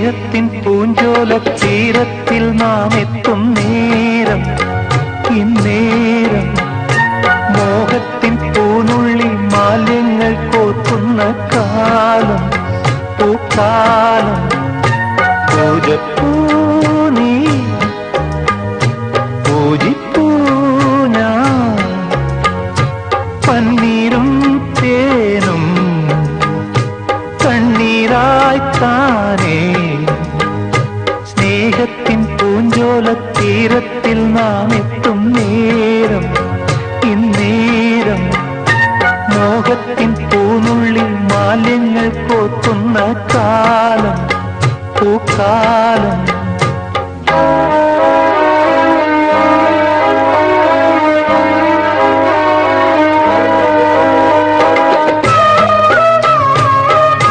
സ്നേഹത്തിൻ പൂഞ്ചോല തീരത്തിൽ നാം എത്തും നേരം, ഇന്നേരം മോഹത്തിൻ പൂനുള്ളി മാലിന്യങ്ങൾ കോർക്കുന്ന കാലം, പൂക്കാലം. പൂജപ്പൂ നീ, പൂജിപ്പൂ ഞാൻ, പന്നീരും തേനും കണ്ണീരായി താനേ. സ്നേഹത്തിൻ പൂഞ്ചോല തീരത്തിൽ നാം എത്തും നേരം, ഇന്നേരം മോഹത്തിൻ പൂനുള്ളി മാലിന്യങ്ങൾ കോർക്കുന്ന കാലം, പൂക്കാലം.